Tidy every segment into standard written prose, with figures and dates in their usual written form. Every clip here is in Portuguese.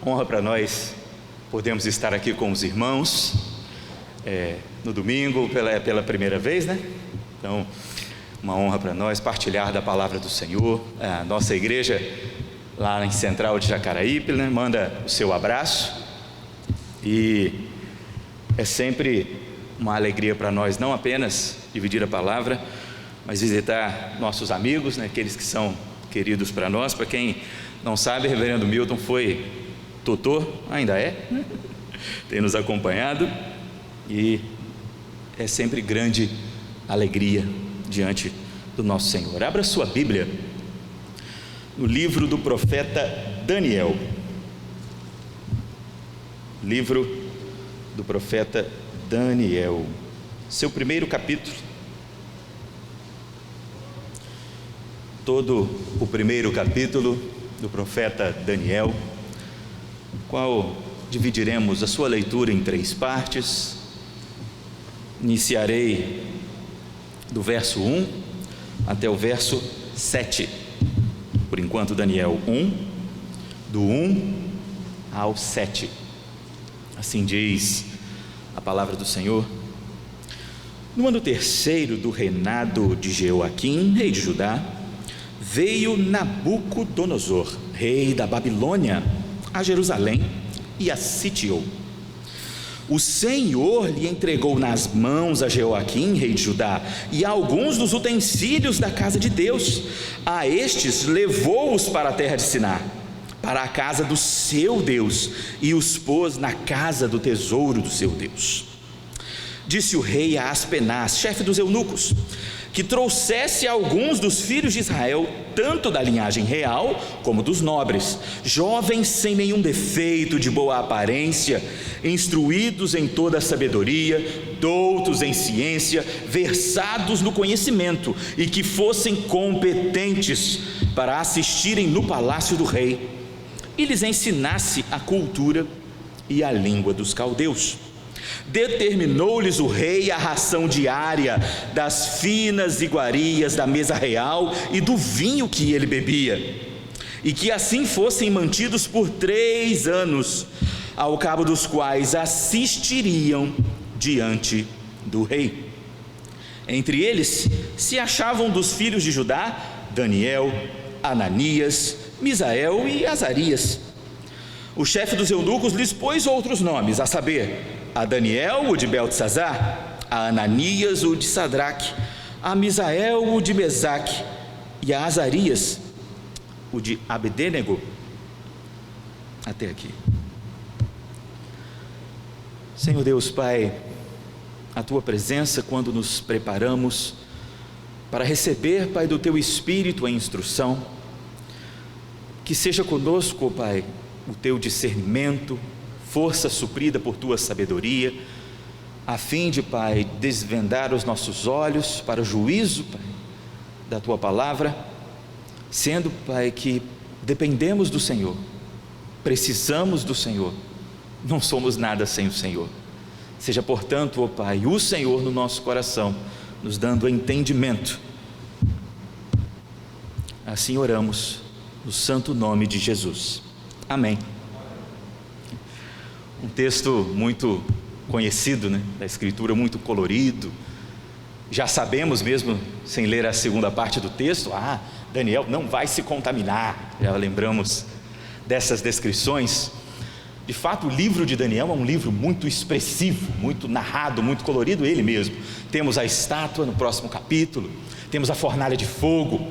Honra para nós podemos estar aqui com os irmãos no domingo pela primeira vez, né? Então, uma honra para nós partilhar da palavra do Senhor. A nossa igreja lá em Central de Jacaraípe, né, manda o seu abraço, e é sempre uma alegria para nós não apenas dividir a palavra, mas visitar nossos amigos, né, aqueles que são queridos para nós. Para quem não sabe, reverendo Milton foi tutor, ainda é, tem nos acompanhado, e é sempre grande alegria diante do nosso Senhor. Abra sua Bíblia no livro do profeta Daniel. Livro do profeta Daniel, seu primeiro capítulo. Todo o primeiro capítulo do profeta Daniel, qual dividiremos a sua leitura em 3 partes. Iniciarei do verso 1 até o verso 7. Por enquanto, Daniel 1, do 1 ao 7. Assim diz a palavra do Senhor. No ano terceiro do reinado de Jeoaquim, rei de Judá, veio Nabucodonosor, rei da Babilônia, a Jerusalém e a sitiou. O Senhor lhe entregou nas mãos a Jeoaquim, rei de Judá, e a alguns dos utensílios da casa de Deus. A estes levou-os para a terra de Siná, para a casa do seu Deus, e os pôs na casa do tesouro do seu Deus. Disse o rei a Aspenaz, chefe dos eunucos, que trouxesse alguns dos filhos de Israel, tanto da linhagem real como dos nobres, jovens sem nenhum defeito, de boa aparência, instruídos em toda a sabedoria, doutos em ciência, versados no conhecimento, e que fossem competentes para assistirem no palácio do rei, e lhes ensinasse a cultura e a língua dos caldeus. Determinou-lhes o rei a ração diária das finas iguarias da mesa real e do vinho que ele bebia, e que assim fossem mantidos por 3 anos, ao cabo dos quais assistiriam diante do rei. Entre eles se achavam dos filhos de Judá Daniel, Ananias, Misael e Azarias. O chefe dos eunucos lhes pôs outros nomes, a saber, a Daniel o de Beltesazar, a Ananias o de Sadraque, a Misael o de Mesaque, e a Azarias o de Abedênego. Até aqui. Senhor Deus Pai, a Tua presença quando nos preparamos para receber, Pai, do Teu Espírito a instrução, que seja conosco, Pai, o Teu discernimento, força suprida por Tua sabedoria, a fim de, Pai, desvendar os nossos olhos para o juízo, Pai, da Tua palavra, sendo, Pai, que dependemos do Senhor, precisamos do Senhor, não somos nada sem o Senhor. Seja, portanto, ó Pai, o Senhor no nosso coração, nos dando entendimento. Assim oramos, no santo nome de Jesus. Amém. Um texto muito conhecido, né, da Escritura, muito colorido. Já sabemos mesmo, sem ler a segunda parte do texto, Daniel não vai se contaminar. Já lembramos dessas descrições. De fato, o livro de Daniel é um livro muito expressivo, muito narrado, muito colorido, ele mesmo. Temos a estátua no próximo capítulo, temos a fornalha de fogo,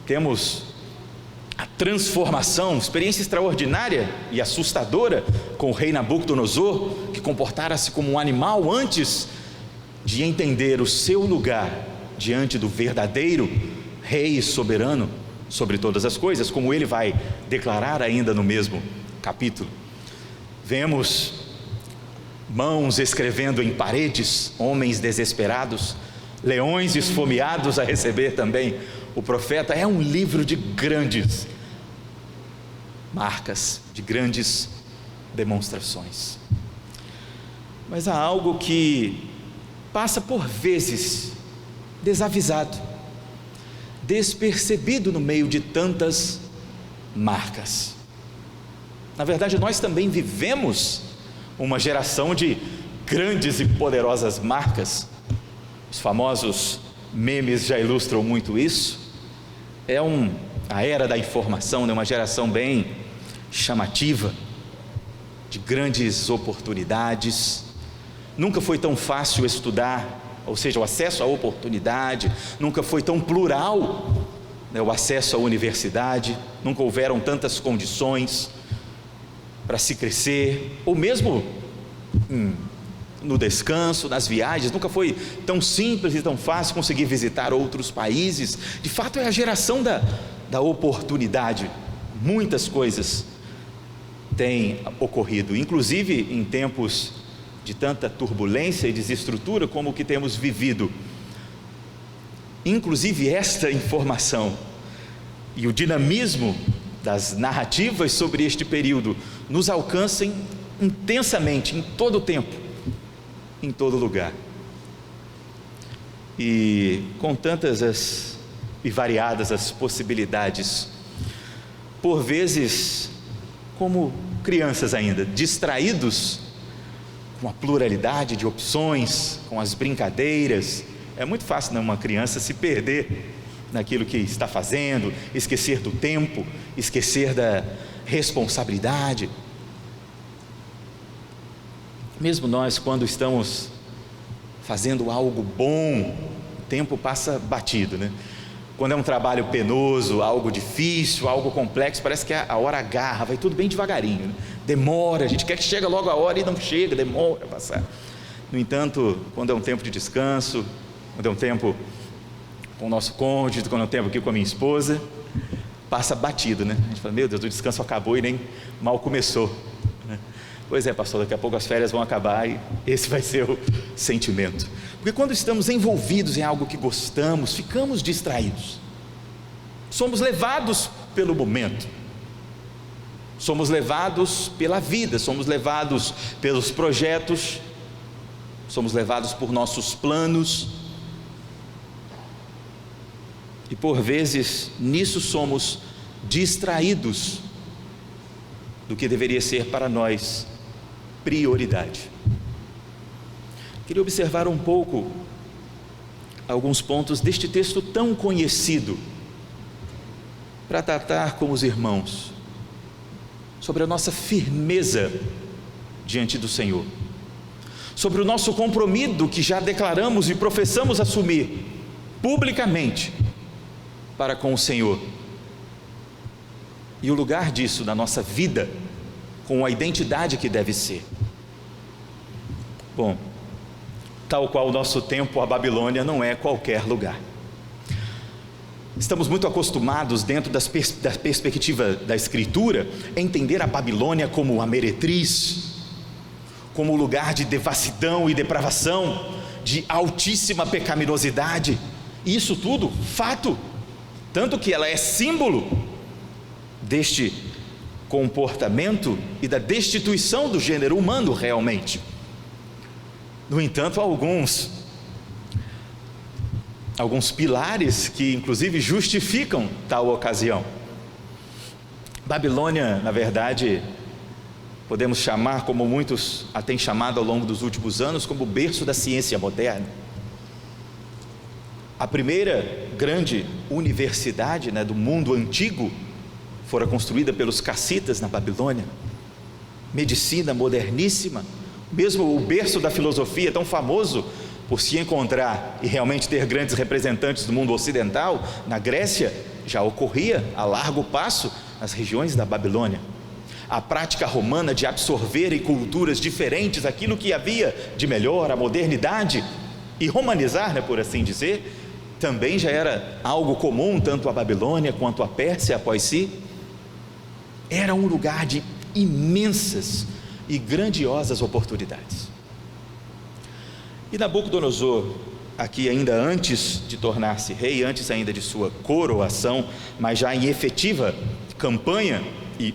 temos a transformação, experiência extraordinária e assustadora com o rei Nabucodonosor, que comportara-se como um animal antes de entender o seu lugar diante do verdadeiro rei soberano sobre todas as coisas, como ele vai declarar ainda no mesmo capítulo. Vemos mãos escrevendo em paredes, homens desesperados, leões esfomeados a receber também o profeta. É um livro de grandes marcas, de grandes demonstrações. Mas há algo que passa por vezes desavisado, despercebido no meio de tantas marcas. Na verdade, nós também vivemos uma geração de grandes e poderosas marcas. Os famosos memes já ilustram muito isso. É a era da informação, né? Uma geração bem chamativa, de grandes oportunidades. Nunca foi tão fácil estudar, ou seja, o acesso à oportunidade. Nunca foi tão plural, né, o acesso à universidade. Nunca houveram tantas condições para se crescer, ou mesmo no descanso, nas viagens. Nunca foi tão simples e tão fácil conseguir visitar outros países. De fato, é a geração da oportunidade. Muitas coisas têm ocorrido, inclusive em tempos de tanta turbulência e desestrutura como o que temos vivido. Inclusive esta informação e o dinamismo das narrativas sobre este período nos alcançam intensamente, em todo o tempo, em todo lugar. E com tantas e variadas as possibilidades, por vezes, como crianças ainda, distraídos com a pluralidade de opções, com as brincadeiras. É muito fácil, né, uma criança se perder naquilo que está fazendo, esquecer do tempo, esquecer da responsabilidade. Mesmo nós, quando estamos fazendo algo bom, o tempo passa batido, né? Quando é um trabalho penoso, algo difícil, algo complexo, parece que a hora agarra, vai tudo bem devagarinho, né? Demora, a gente quer que chegue logo a hora e não chega, demora a passar. No entanto, quando é um tempo de descanso, quando é um tempo com o nosso cônjuge, quando é um tempo aqui com a minha esposa, passa batido, né? A gente fala, meu Deus, o descanso acabou e nem mal começou, né? Pois é, pastor, daqui a pouco as férias vão acabar e esse vai ser o sentimento. Porque quando estamos envolvidos em algo que gostamos, ficamos distraídos. Somos levados pelo momento. Somos levados pela vida, somos levados pelos projetos, somos levados por nossos planos. E por vezes nisso somos distraídos do que deveria ser para nós prioridade. Queria observar um pouco alguns pontos deste texto tão conhecido, para tratar com os irmãos sobre a nossa firmeza diante do Senhor, sobre o nosso compromisso que já declaramos e professamos assumir publicamente para com o Senhor, e o lugar disso na nossa vida, com a identidade que deve ser. Bom, tal qual o nosso tempo, a Babilônia não é qualquer lugar. Estamos muito acostumados, dentro da perspectiva da Escritura, a entender a Babilônia como a meretriz, como lugar de devassidão e depravação, de altíssima pecaminosidade. E isso tudo, fato, tanto que ela é símbolo deste comportamento e da destituição do gênero humano realmente. No entanto, há alguns pilares que inclusive justificam tal ocasião. Babilônia, na verdade, podemos chamar, como muitos a têm chamado ao longo dos últimos anos, como o berço da ciência moderna. A primeira grande universidade, né, do mundo antigo fora construída pelos cassitas na Babilônia. Medicina moderníssima, mesmo o berço da filosofia, tão famoso por se encontrar e realmente ter grandes representantes do mundo ocidental, na Grécia já ocorria a largo passo nas regiões da Babilônia. A prática romana de absorver em culturas diferentes aquilo que havia de melhor, a modernidade, e romanizar, né, por assim dizer, também já era algo comum, tanto a Babilônia quanto a Pérsia após si. Era um lugar de imensas e grandiosas oportunidades. E Nabucodonosor, aqui ainda antes de tornar-se rei, antes ainda de sua coroação, mas já em efetiva campanha e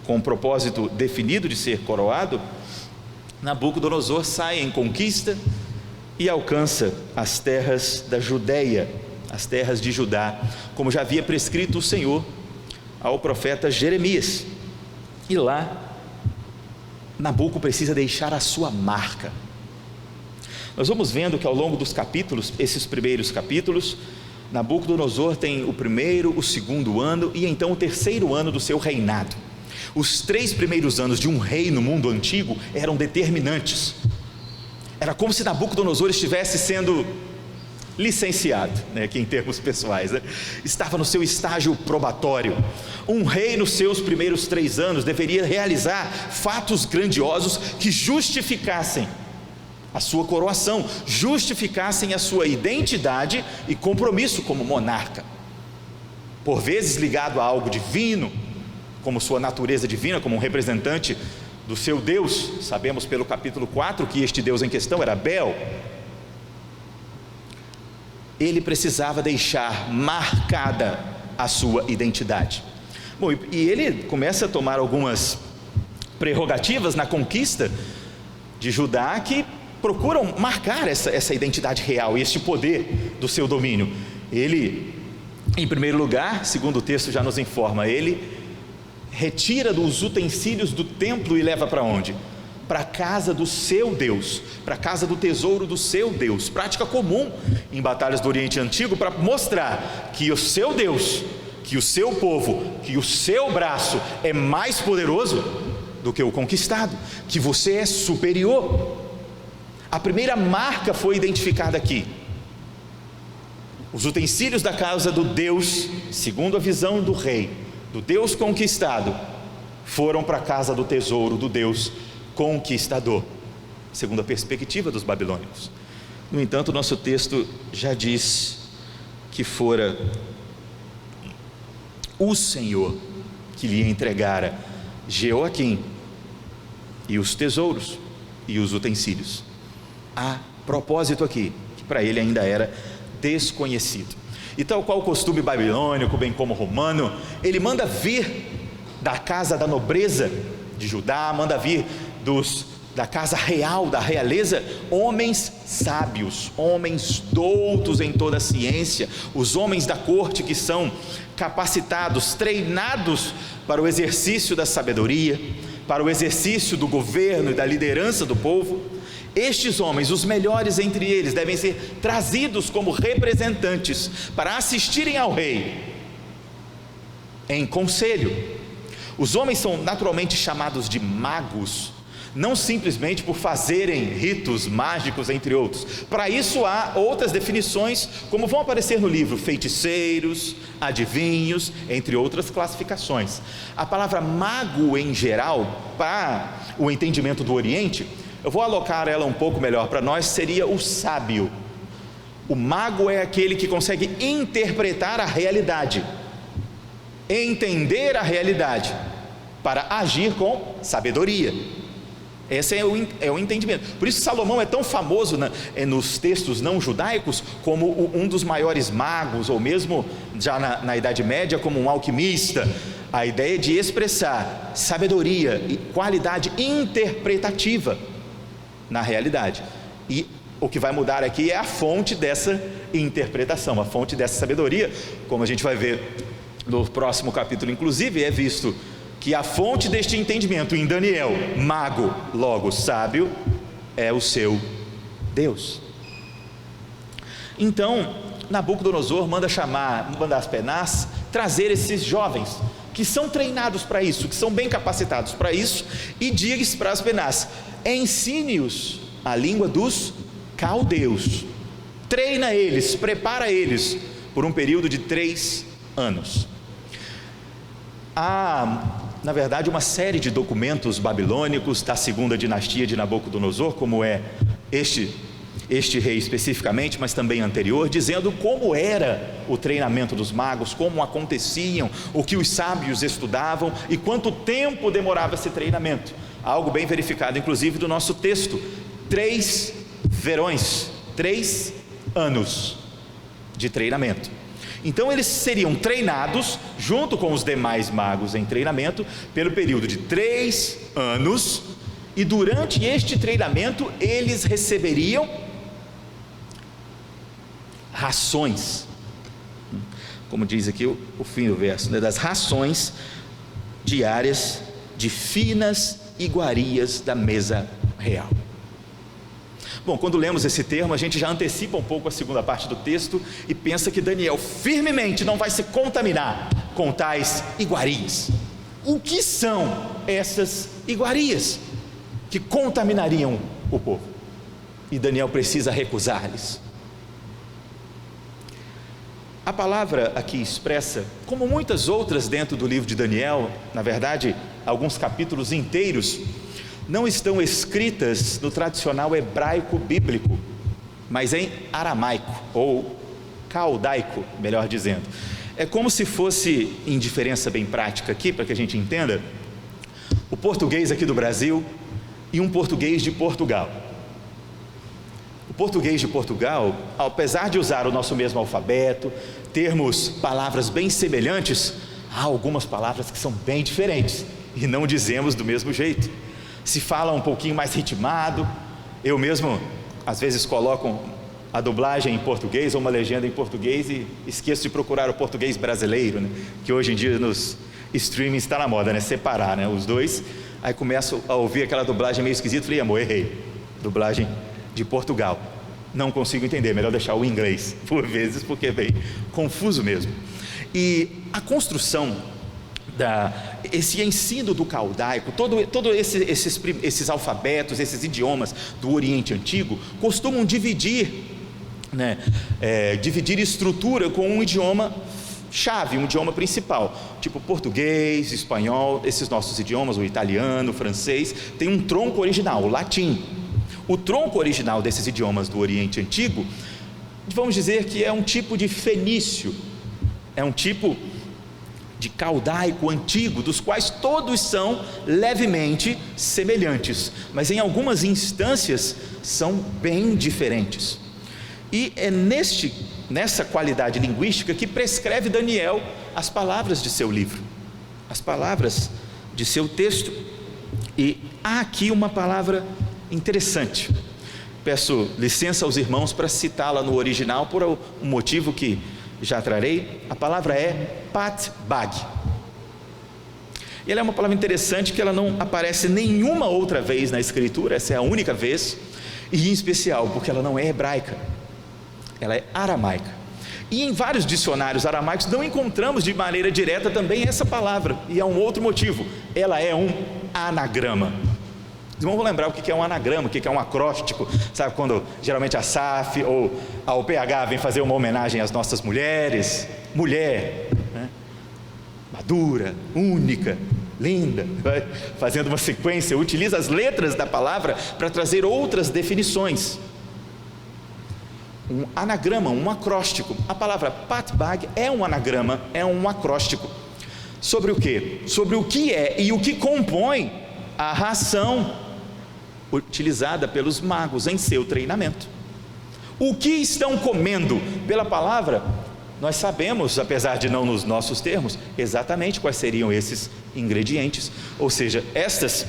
com o propósito definido de ser coroado, Nabucodonosor sai em conquista e alcança as terras da Judéia, as terras de Judá, como já havia prescrito o Senhor ao profeta Jeremias. E lá, Nabuco precisa deixar a sua marca. Nós vamos vendo que ao longo dos capítulos, esses primeiros capítulos, Nabucodonosor tem o primeiro, o segundo ano e então o terceiro ano do seu reinado. Os 3 primeiros anos de um rei no mundo antigo eram determinantes. Era como se Nabucodonosor estivesse sendo licenciado, aqui em termos pessoais, estava no seu estágio probatório. Um rei nos seus primeiros 3 anos deveria realizar fatos grandiosos que justificassem a sua coroação, justificassem a sua identidade e compromisso como monarca, por vezes ligado a algo divino, como sua natureza divina, como um representante do seu Deus. Sabemos pelo capítulo 4 que este Deus em questão era Bel. Ele precisava deixar marcada a sua identidade. Bom, e ele começa a tomar algumas prerrogativas na conquista de Judá que procuram marcar essa identidade real e este poder do seu domínio. Ele, em primeiro lugar, segundo o texto já nos informa, ele retira dos utensílios do templo e leva para onde? Para a casa do seu Deus, para a casa do tesouro do seu Deus, prática comum em batalhas do Oriente Antigo, para mostrar que o seu Deus, que o seu povo, que o seu braço é mais poderoso do que o conquistado, que você é superior. A primeira marca foi identificada aqui. Os utensílios da casa do Deus, segundo a visão do rei, do Deus conquistado, foram para a casa do tesouro do Deus conquistador, segundo a perspectiva dos babilônicos. No entanto, nosso texto já diz que fora o Senhor que lhe entregara Jeoaquim e os tesouros e os utensílios. Há propósito aqui, que para ele ainda era desconhecido. E tal qual o costume babilônico, bem como romano, ele manda vir da casa da nobreza de Judá, manda vir da casa real, da realeza, homens sábios, homens doutos em toda a ciência, os homens da corte que são capacitados, treinados para o exercício da sabedoria, para o exercício do governo e da liderança do povo. Estes homens, os melhores entre eles, devem ser trazidos como representantes para assistirem ao rei em conselho. Os homens são naturalmente chamados de magos, não simplesmente por fazerem ritos mágicos, entre outros. Para isso há outras definições, como vão aparecer no livro: feiticeiros, adivinhos, entre outras classificações. A palavra mago em geral, para o entendimento do Oriente, eu vou alocar ela um pouco melhor para nós, seria o sábio. O mago é aquele que consegue interpretar a realidade, entender a realidade, para agir com sabedoria. Esse é o entendimento. Por isso Salomão é tão famoso nos textos não judaicos como um dos maiores magos, ou mesmo já na Idade Média como um alquimista. A ideia de expressar sabedoria e qualidade interpretativa na realidade. E o que vai mudar aqui é a fonte dessa interpretação, a fonte dessa sabedoria. Como a gente vai ver no próximo capítulo, inclusive, é visto que a fonte deste entendimento em Daniel, mago, logo sábio, é o seu Deus. Então Nabucodonosor manda Aspenaz trazer esses jovens que são treinados para isso, que são bem capacitados para isso, e diz para Aspenaz: ensine-os a língua dos caldeus, treina eles, prepara eles por um período de 3 anos. Há, na verdade, uma série de documentos babilônicos da segunda dinastia de Nabucodonosor, como é este rei especificamente, mas também anterior, dizendo como era o treinamento dos magos, como aconteciam, o que os sábios estudavam e quanto tempo demorava esse treinamento. Algo bem verificado, inclusive, do nosso texto: 3 verões, 3 anos de treinamento. Então eles seriam treinados junto com os demais magos em treinamento pelo período de 3 anos, e durante este treinamento eles receberiam rações, como diz aqui o fim do verso, das rações diárias de finas iguarias da mesa real. Bom, quando lemos esse termo, a gente já antecipa um pouco a segunda parte do texto e pensa que Daniel firmemente não vai se contaminar com tais iguarias. O que são essas iguarias que contaminariam o povo? E Daniel precisa recusar-lhes. A palavra aqui expressa, como muitas outras dentro do livro de Daniel, na verdade, alguns capítulos inteiros, não estão escritas no tradicional hebraico bíblico, mas em aramaico, ou caldaico, melhor dizendo. É como se fosse, em diferença bem prática aqui, para que a gente entenda, o português aqui do Brasil e um português de Portugal. O português de Portugal, apesar de usar o nosso mesmo alfabeto, termos palavras bem semelhantes, há algumas palavras que são bem diferentes e não dizemos do mesmo jeito. Se fala um pouquinho mais ritmado. Eu mesmo às vezes coloco a dublagem em português ou uma legenda em português e esqueço de procurar o português brasileiro, né? Que hoje em dia nos streamings está na moda, né? Separar, né? Os dois. Aí começo a ouvir aquela dublagem meio esquisita, falei, amor, errei, dublagem de Portugal, não consigo entender, melhor deixar o inglês por vezes, porque é bem confuso mesmo. E a construção esse ensino do caldaico, todo esses alfabetos, esses idiomas do Oriente Antigo, costumam dividir estrutura com um idioma chave, um idioma principal, tipo português, espanhol, esses nossos idiomas, o italiano, o francês, tem um tronco original, o latim. O tronco original desses idiomas do Oriente Antigo, vamos dizer que é um tipo de fenício, é um tipo de caldaico antigo, dos quais todos são levemente semelhantes, mas em algumas instâncias são bem diferentes. E é nessa qualidade linguística que prescreve Daniel as palavras de seu livro, as palavras de seu texto. E há aqui uma palavra interessante, peço licença aos irmãos para citá-la no original por um motivo que já trarei. A palavra é patbag. E ela é uma palavra interessante que ela não aparece nenhuma outra vez na escritura, essa é a única vez, e em especial porque ela não é hebraica, ela é aramaica. E em vários dicionários aramaicos não encontramos de maneira direta também essa palavra, e há um outro motivo, ela é um anagrama. Vamos lembrar o que é um anagrama, o que é um acróstico, sabe, quando geralmente a SAF ou a UPH vem fazer uma homenagem às nossas mulheres, mulher, né? Madura, única, linda, vai fazendo uma sequência, utiliza as letras da palavra para trazer outras definições. Um anagrama, um acróstico. A palavra patbag é um anagrama, é um acróstico. Sobre o quê? Sobre o que é e o que compõe a ração utilizada pelos magos em seu treinamento. O que estão comendo? Pela palavra, nós sabemos, apesar de não nos nossos termos, exatamente quais seriam esses ingredientes. Ou seja, estas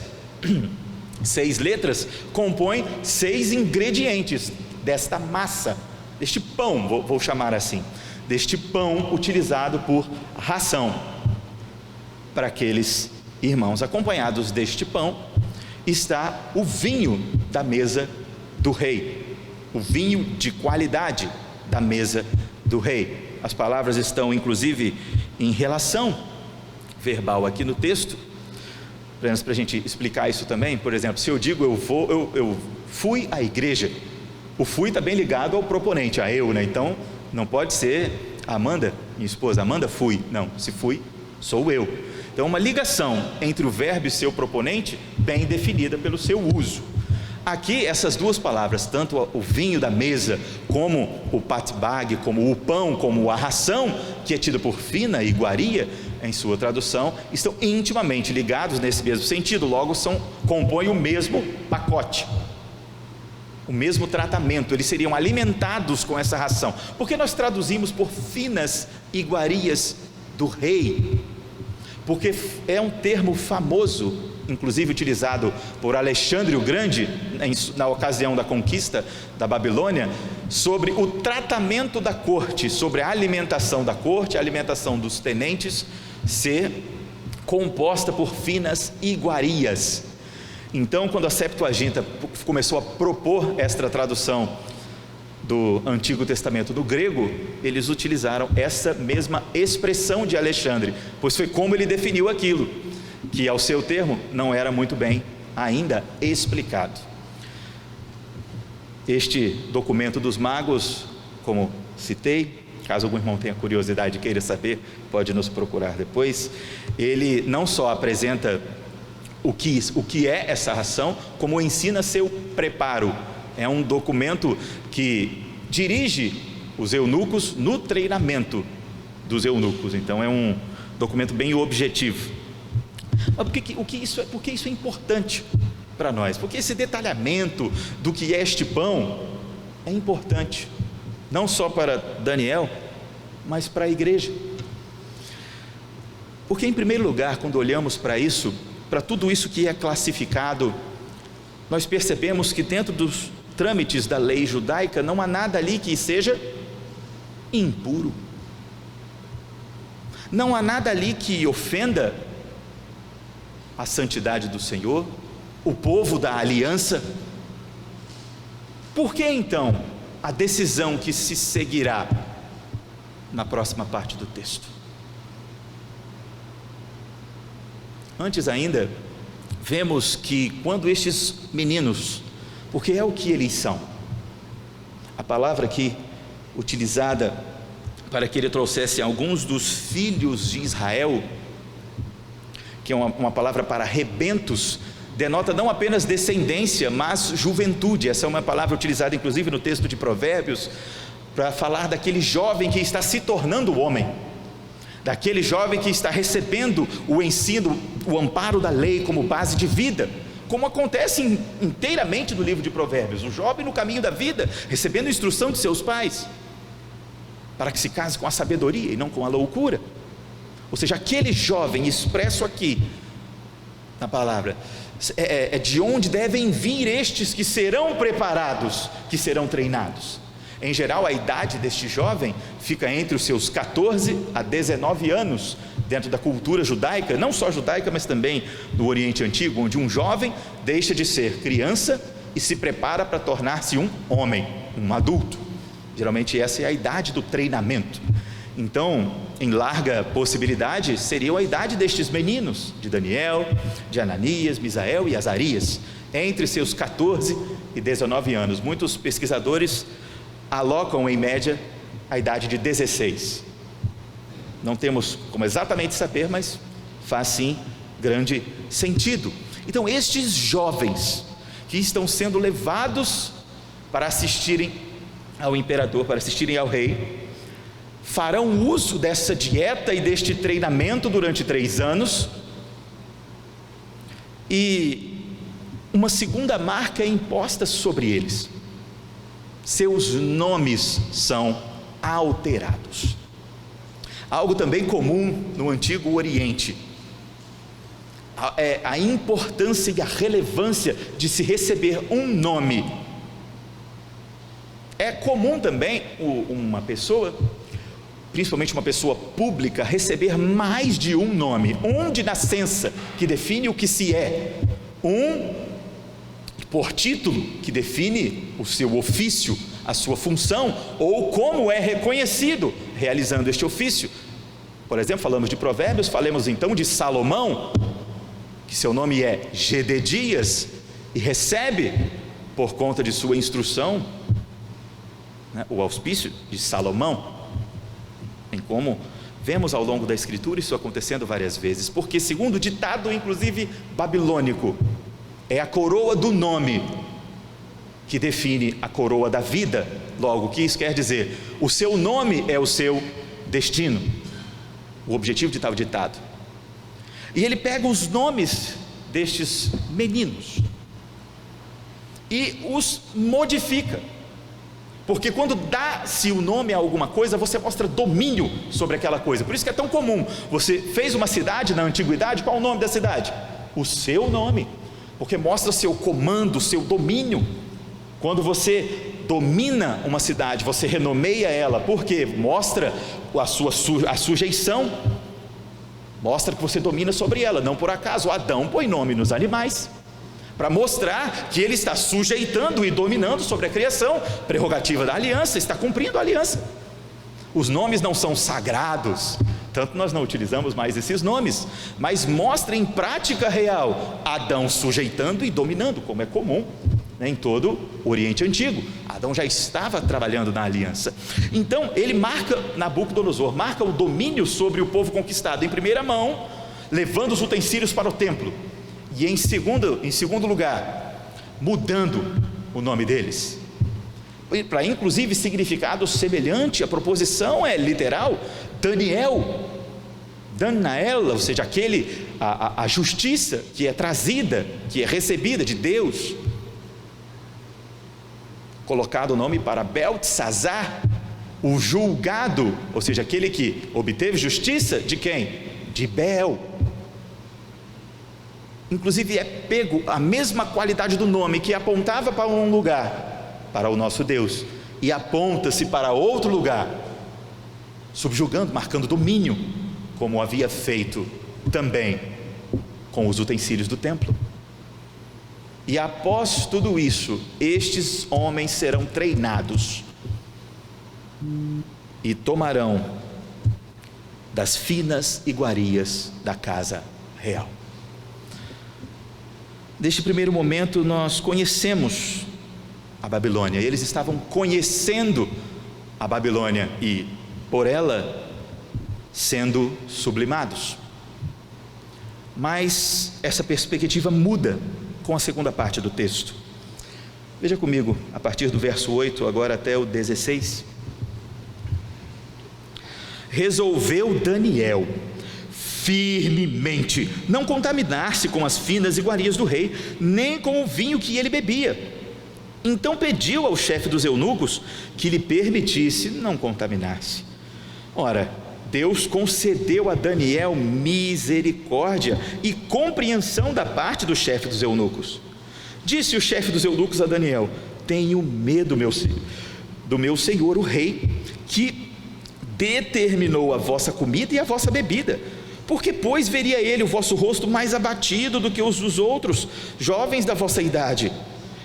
6 letras compõem 6 ingredientes desta massa, deste pão, vou chamar assim, deste pão utilizado por ração para aqueles irmãos. Acompanhados deste pão está o vinho da mesa do rei, o vinho de qualidade da mesa do rei. As palavras estão inclusive em relação verbal aqui no texto, apenas para a gente explicar isso também. Por exemplo, se eu digo eu fui à igreja, o fui está bem ligado ao proponente, a eu, né? Então não pode ser Amanda, minha esposa, Amanda fui, não, se fui, sou eu. Então uma ligação entre o verbo e seu proponente bem definida pelo seu uso. Aqui essas duas palavras, tanto o vinho da mesa como o patbag, como o pão, como a ração, que é tida por fina iguaria em sua tradução, estão intimamente ligados nesse mesmo sentido, logo compõem o mesmo pacote, o mesmo tratamento, eles seriam alimentados com essa ração. Por que nós traduzimos por finas iguarias do rei? Porque é um termo famoso, inclusive utilizado por Alexandre o Grande, na ocasião da conquista da Babilônia, sobre o tratamento da corte, sobre a alimentação da corte, a alimentação dos tenentes ser composta por finas iguarias. Então, quando a Septuaginta começou a propor esta tradução do Antigo Testamento do grego, eles utilizaram essa mesma expressão de Alexandre, pois foi como ele definiu aquilo, que ao seu termo não era muito bem ainda explicado. Este documento dos magos, como citei, caso algum irmão tenha curiosidade e queira saber, pode nos procurar depois. Ele não só apresenta o que é essa ração, como ensina seu preparo. É um documento que dirige os eunucos no treinamento dos eunucos. Então é um documento bem objetivo. Mas por que isso é importante para nós? Porque esse detalhamento do que é este pão é importante, não só para Daniel, mas para a igreja. Porque, em primeiro lugar, quando olhamos para isso, para tudo isso que é classificado, nós percebemos que dentro dos trâmites da lei judaica não há nada ali que seja impuro, não há nada ali que ofenda a santidade do Senhor, o povo da aliança. Por que então a decisão que se seguirá na próxima parte do texto? Antes ainda, vemos que quando estes meninos, porque é o que eles são, a palavra aqui utilizada para que ele trouxesse alguns dos filhos de Israel, que é uma palavra para rebentos, denota não apenas descendência, mas juventude. Essa é uma palavra utilizada inclusive no texto de Provérbios, para falar daquele jovem que está se tornando homem, daquele jovem que está recebendo o ensino, o amparo da lei como base de vida, como acontece inteiramente no livro de Provérbios. O jovem no caminho da vida, recebendo instrução de seus pais, para que se case com a sabedoria e não com a loucura. Ou seja, aquele jovem expresso aqui na palavra, é de onde devem vir estes que serão preparados, que serão treinados. Em geral, a idade deste jovem fica entre os seus 14 a 19 anos, dentro da cultura judaica, não só judaica, mas também do Oriente Antigo, onde um jovem deixa de ser criança e se prepara para tornar-se um homem, um adulto. Geralmente essa é a idade do treinamento. Então, em larga possibilidade, seria a idade destes meninos, de Daniel, de Ananias, Misael e Azarias, entre seus 14 e 19 anos. Muitos pesquisadores alocam em média a idade de 16. Não temos como exatamente saber, mas faz sim grande sentido. Então, estes jovens que estão sendo levados para assistirem ao imperador, para assistirem ao rei, farão uso dessa dieta e deste treinamento durante 3 anos, e uma segunda marca é imposta sobre eles: seus nomes são alterados. Algo também comum no Antigo Oriente, a importância e a relevância de se receber um nome. É comum também uma pessoa, principalmente uma pessoa pública, receber mais de um nome, um de nascença, que define o que se é, um por título, que define o seu ofício, a sua função, ou como é reconhecido realizando este ofício. Por exemplo, falamos de Provérbios, falemos então de Salomão, que seu nome é Gededias, e recebe, por conta de sua instrução, o auspício de Salomão. Em como vemos ao longo da Escritura isso acontecendo várias vezes, porque segundo o ditado inclusive babilônico, é a coroa do nome que define a coroa da vida. Logo, o que isso quer dizer? O seu nome é o seu destino, o objetivo de tal ditado. E ele pega os nomes destes meninos e os modifica, porque quando dá-se o nome a alguma coisa, você mostra domínio sobre aquela coisa. Por isso que é tão comum. Você fez uma cidade na antiguidade, qual o nome da cidade? O seu nome, porque mostra seu comando, seu domínio. Quando você domina uma cidade, você renomeia ela, porque mostra a sujeição, mostra que você domina sobre ela. Não por acaso Adão põe nome nos animais, para mostrar que ele está sujeitando e dominando sobre a criação, prerrogativa da aliança, está cumprindo a aliança. Os nomes não são sagrados, tanto nós não utilizamos mais esses nomes, mas mostra em prática real Adão sujeitando e dominando, como é comum, né, em todo o Oriente Antigo. Adão já estava trabalhando na aliança. Então ele marca, Nabucodonosor marca o domínio sobre o povo conquistado em primeira mão, levando os utensílios para o templo, e em segundo lugar, mudando o nome deles, para inclusive significado semelhante. A proposição é literal, Daniel, ou seja, a justiça que é trazida, que é recebida de Deus. Colocado o nome para Beltesazar, o julgado, ou seja, aquele que obteve justiça de quem? De Bel. Inclusive é pego a mesma qualidade do nome que apontava para um lugar, para o nosso Deus, e aponta-se para outro lugar, subjugando, marcando domínio, como havia feito também com os utensílios do templo. E após tudo isso, estes homens serão treinados e tomarão das finas iguarias da casa real. Neste primeiro momento nós conhecemos a Babilônia, eles estavam conhecendo a Babilônia e por ela sendo sublimados. Mas essa perspectiva muda com a segunda parte do texto. Veja comigo, a partir do verso 8 agora até o 16. Resolveu Daniel firmemente não contaminar-se com as finas iguarias do rei, nem com o vinho que ele bebia. Então pediu ao chefe dos eunucos que lhe permitisse não contaminar-se. Ora, Deus concedeu a Daniel misericórdia e compreensão da parte do chefe dos eunucos. Disse o chefe dos eunucos a Daniel: tenho medo, do meu senhor o rei, que determinou a vossa comida e a vossa bebida. Porque, pois, veria ele o vosso rosto mais abatido do que os dos outros jovens da vossa idade?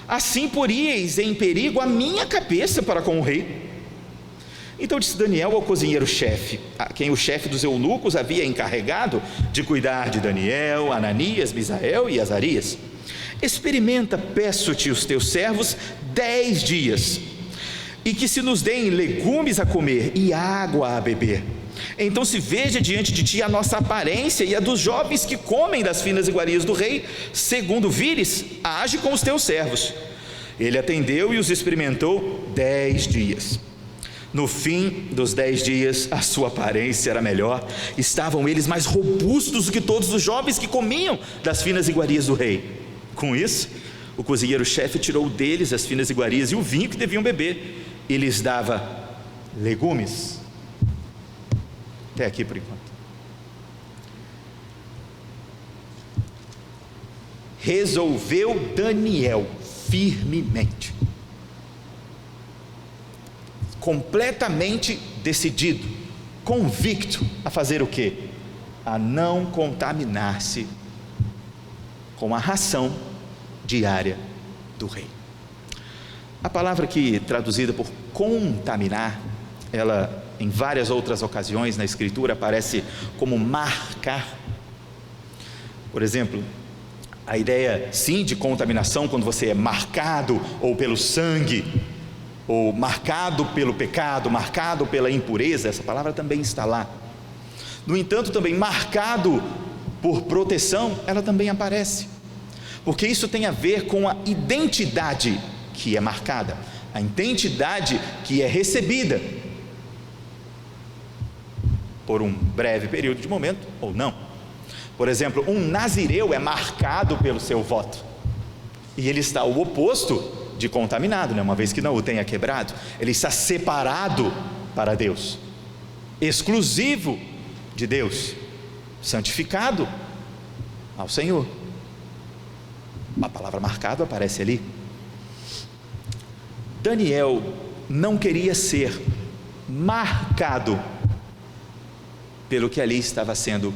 Assim poríeis em perigo a minha cabeça para com o rei. Então disse Daniel ao cozinheiro-chefe, a quem o chefe dos eunucos havia encarregado de cuidar de Daniel, Ananias, Misael e Azarias: experimenta, peço-te, os teus servos 10 dias, e que se nos deem legumes a comer e água a beber. Então se veja diante de ti a nossa aparência e a dos jovens que comem das finas iguarias do rei. Segundo vires, age com os teus servos. Ele atendeu e os experimentou 10 dias. No fim dos 10 dias, a sua aparência era melhor. Estavam eles mais robustos do que todos os jovens que comiam das finas iguarias do rei. Com isso, o cozinheiro-chefe tirou deles as finas iguarias e o vinho que deviam beber, e lhes dava legumes. Até aqui por enquanto. Resolveu Daniel firmemente, completamente decidido, convicto a fazer o quê? A não contaminar-se com a ração diária do rei. A palavra aqui traduzida por contaminar, ela em várias outras ocasiões na Escritura aparece como marcar. Por exemplo, a ideia sim de contaminação, quando você é marcado ou pelo sangue, ou marcado pelo pecado, marcado pela impureza, essa palavra também está lá. No entanto, também marcado por proteção, ela também aparece, porque isso tem a ver com a identidade que é marcada, a identidade que é recebida por um breve período de momento ou não. Por exemplo, um nazireu é marcado pelo seu voto, e ele está o oposto de contaminado, né? Uma vez que não o tenha quebrado, ele está separado para Deus, exclusivo de Deus, santificado ao Senhor. A palavra marcado aparece ali. Daniel não queria ser marcado pelo que ali estava sendo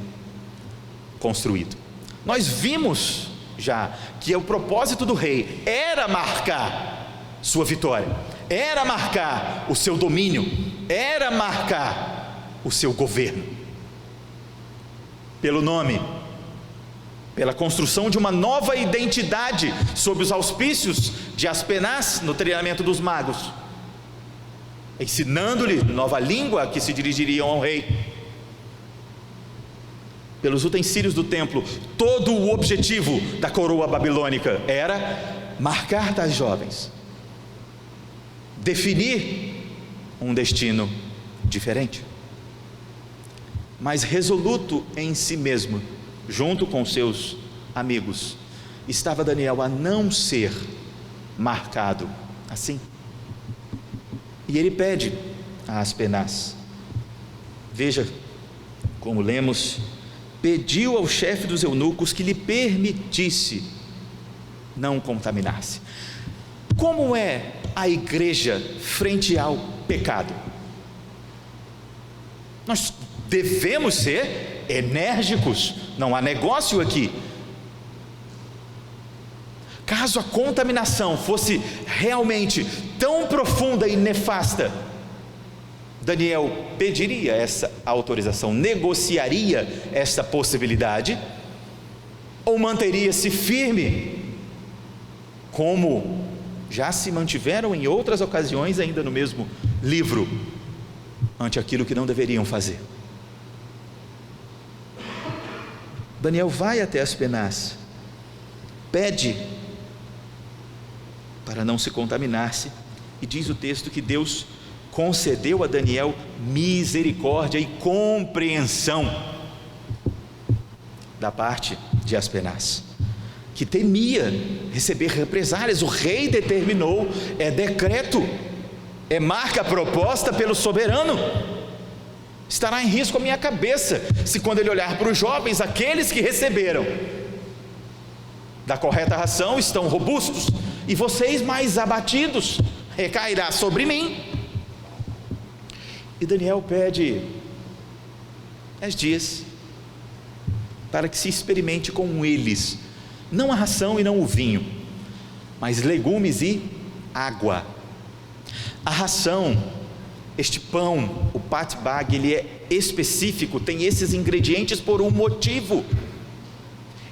construído. Nós vimos já que o propósito do rei era marcar sua vitória, era marcar o seu domínio, era marcar o seu governo. Pelo nome, pela construção de uma nova identidade sob os auspícios de Aspenaz no treinamento dos magos, ensinando-lhe nova língua a que se dirigiriam ao rei. Pelos utensílios do templo, todo o objetivo da coroa babilônica era marcar tais jovens, definir um destino diferente. Mas resoluto em si mesmo, junto com seus amigos, estava Daniel a não ser marcado assim. E ele pede a Aspenaz, veja como lemos, pediu ao chefe dos eunucos que lhe permitisse não contaminar-se. Como é a igreja frente ao pecado? Nós devemos ser enérgicos, não há negócio aqui. Caso a contaminação fosse realmente tão profunda e nefasta, Daniel pediria essa autorização, negociaria essa possibilidade, ou manteria-se firme, como já se mantiveram em outras ocasiões, ainda no mesmo livro, ante aquilo que não deveriam fazer. Daniel vai até Aspenaz, pede para não se contaminar-se, e diz o texto que Deus concedeu a Daniel misericórdia e compreensão da parte de Aspenaz, que temia receber represálias. O rei determinou, é decreto, é marca proposta pelo soberano. Estará em risco a minha cabeça, se quando ele olhar para os jovens, aqueles que receberam da correta ração estão robustos, e vocês mais abatidos, recairá sobre mim. E Daniel pede 10 dias para que se experimente com eles, não a ração e não o vinho, mas legumes e água. A ração, este pão, o patbag, ele é específico, tem esses ingredientes por um motivo,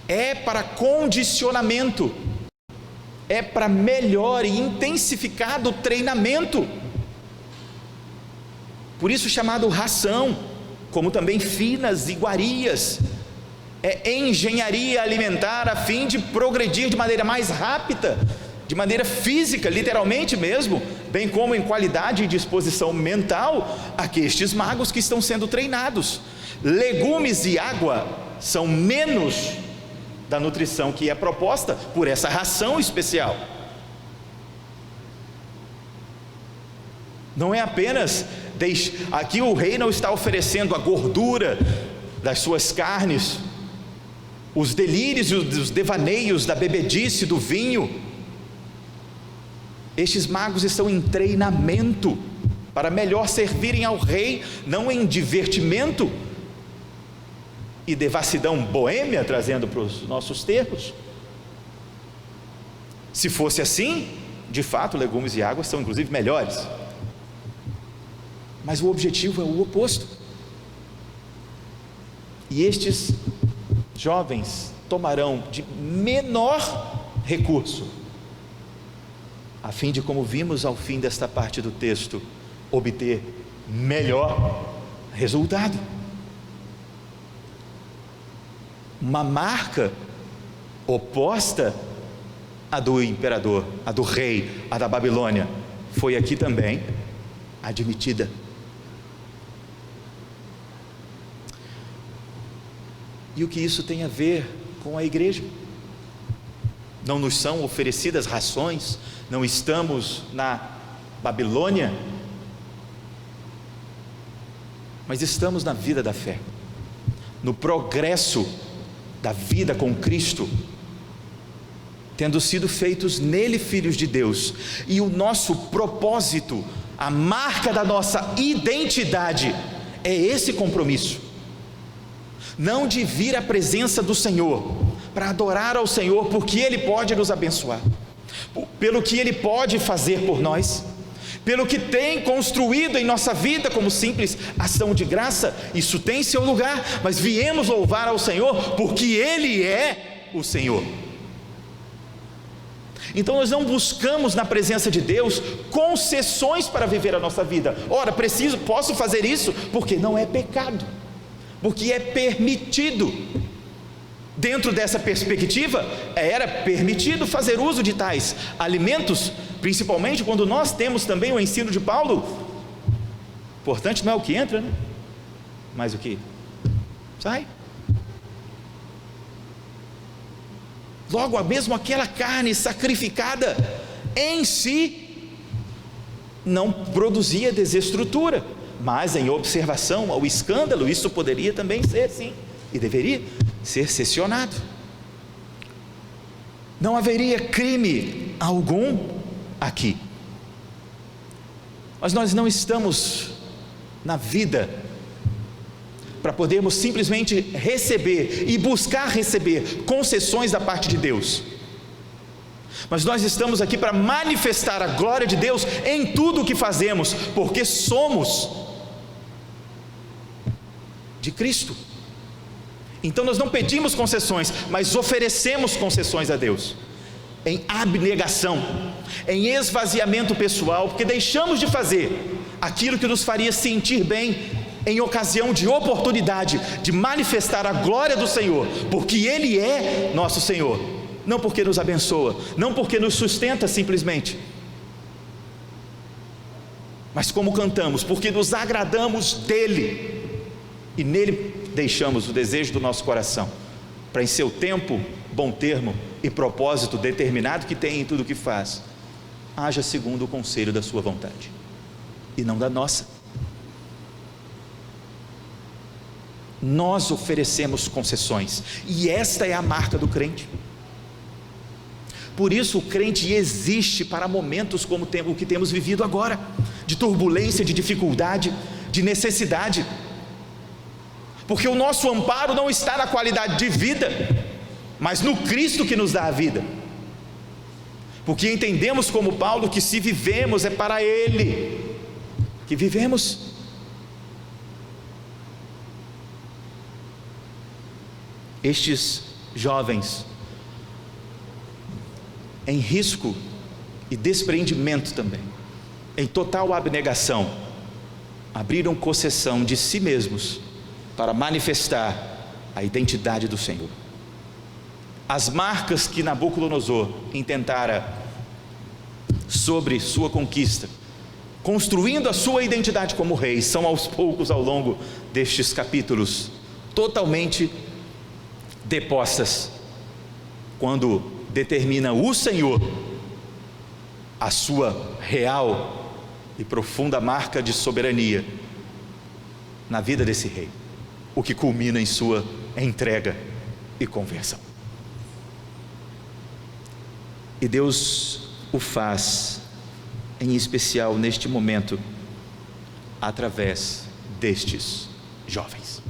é para condicionamento, é para melhor e intensificado treinamento, por isso chamado ração, como também finas iguarias, é engenharia alimentar a fim de progredir de maneira mais rápida, de maneira física, literalmente mesmo, bem como em qualidade e disposição mental, aquestes magos que estão sendo treinados. Legumes e água são menos da nutrição que é proposta por essa ração especial. Não é apenas, aqui o rei não está oferecendo a gordura das suas carnes, os delírios e os devaneios da bebedice do vinho. Estes magos estão em treinamento para melhor servirem ao rei, não em divertimento e devassidão boêmia, trazendo para os nossos termos. Se fosse assim, de fato, legumes e água são inclusive melhores, mas o objetivo é o oposto. E estes jovens tomarão de menor recurso, a fim de, como vimos ao fim desta parte do texto, obter melhor resultado. Uma marca oposta à do imperador, à do rei, à da Babilônia, foi aqui também admitida. E o que isso tem a ver com a igreja? Não nos são oferecidas rações, não estamos na Babilônia, mas estamos na vida da fé, no progresso da vida com Cristo, tendo sido feitos nele filhos de Deus, e o nosso propósito, a marca da nossa identidade, é esse compromisso. não de vir à presença do Senhor, para adorar ao Senhor, porque Ele pode nos abençoar, pelo que Ele pode fazer por nós, pelo que tem construído em nossa vida como simples ação de graça. Isso tem seu lugar, mas viemos louvar ao Senhor, porque Ele é o Senhor. Então nós não buscamos na presença de Deus concessões para viver a nossa vida. Ora, posso fazer isso porque não é pecado, porque é permitido. Dentro dessa perspectiva, era permitido fazer uso de tais alimentos, principalmente quando nós temos também o ensino de Paulo. Importante não é o que entra, né? Mas o que sai. Logo, mesmo aquela carne sacrificada em si não produzia desestrutura, mas em observação ao escândalo, isso poderia também ser, sim, e deveria ser cessionado. Não haveria crime algum aqui. Mas nós não estamos na vida para podermos simplesmente receber e buscar receber concessões da parte de Deus, mas nós estamos aqui para manifestar a glória de Deus em tudo o que fazemos, porque somos de Cristo. Então nós não pedimos concessões, mas oferecemos concessões a Deus, em abnegação, em esvaziamento pessoal, porque deixamos de fazer aquilo que nos faria sentir bem, em ocasião de oportunidade de manifestar a glória do Senhor, porque Ele é nosso Senhor, não porque nos abençoa, não porque nos sustenta simplesmente, mas como cantamos, porque nos agradamos dEle, e nele deixamos o desejo do nosso coração, para em seu tempo, bom termo e propósito determinado que tem em tudo o que faz, haja segundo o conselho da sua vontade, e não da nossa. Nós oferecemos concessões, e esta é a marca do crente. Por isso o crente existe para momentos como o que temos vivido agora, de turbulência, de dificuldade, de necessidade, porque o nosso amparo não está na qualidade de vida, mas no Cristo que nos dá a vida, porque entendemos como Paulo que se vivemos é para Ele que vivemos. Estes jovens, em risco e despreendimento também, em total abnegação, abriram concessão de si mesmos para manifestar a identidade do Senhor. As marcas que Nabucodonosor intentara sobre sua conquista, construindo a sua identidade como rei, são aos poucos, ao longo destes capítulos, totalmente depostas, quando determina o Senhor a sua real e profunda marca de soberania na vida desse rei, o que culmina em sua entrega e conversão. E Deus o faz, em especial neste momento, através destes jovens.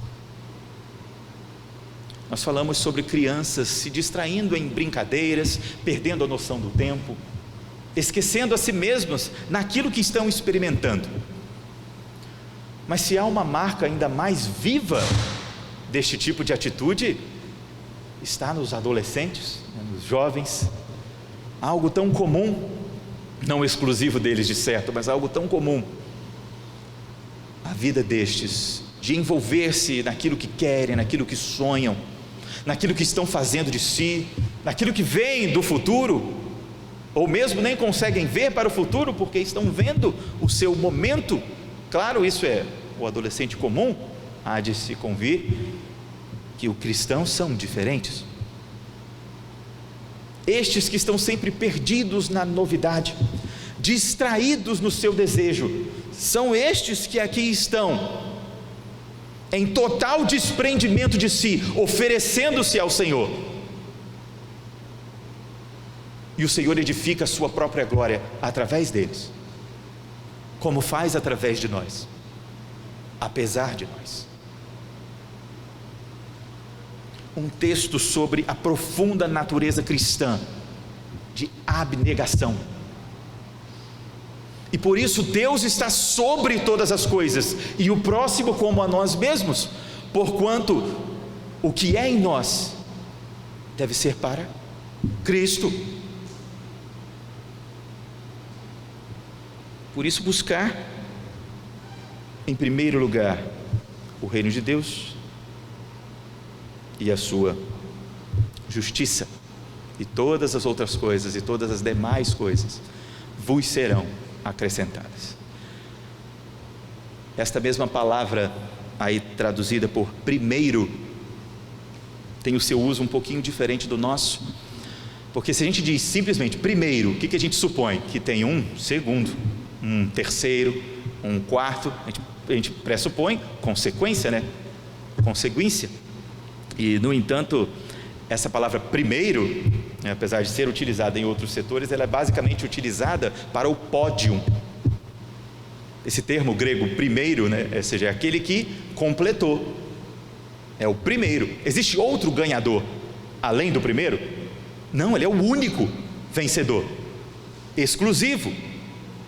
Nós falamos sobre crianças se distraindo em brincadeiras, perdendo a noção do tempo, esquecendo a si mesmas naquilo que estão experimentando. Mas se há uma marca ainda mais viva deste tipo de atitude, está nos adolescentes, nos jovens, algo tão comum, não exclusivo deles de certo, mas algo tão comum, a vida destes, de envolver-se naquilo que querem, naquilo que sonham, naquilo que estão fazendo de si, naquilo que vem do futuro, ou mesmo nem conseguem ver para o futuro, porque estão vendo o seu momento. Claro, isso é o adolescente comum, há de se convir que os cristãos são diferentes. Estes que estão sempre perdidos na novidade, distraídos no seu desejo, são estes que aqui estão em total desprendimento de si, oferecendo-se ao Senhor, e o Senhor edifica a sua própria glória através deles, como faz através de nós, apesar de nós. um texto sobre a profunda natureza cristã de abnegação. E por isso Deus está sobre todas as coisas, e o próximo como a nós mesmos, porquanto o que é em nós deve ser para Cristo. Por isso, buscar em primeiro lugar o reino de Deus e a sua justiça, e todas as outras coisas e todas as demais coisas vos serão acrescentadas. Esta mesma palavra aí traduzida por primeiro tem o seu uso um pouquinho diferente do nosso, porque se a gente diz simplesmente primeiro, o que a gente supõe? Que tem um segundo, um terceiro, um quarto. A gente pressupõe consequência, né? Consequência. E no entanto, essa palavra primeiro, apesar de ser utilizada em outros setores, ela é basicamente utilizada para o pódium. Esse termo grego primeiro, né? Ou seja, é aquele que completou, é o primeiro. Existe outro ganhador além do primeiro? Não, ele é o único vencedor, exclusivo.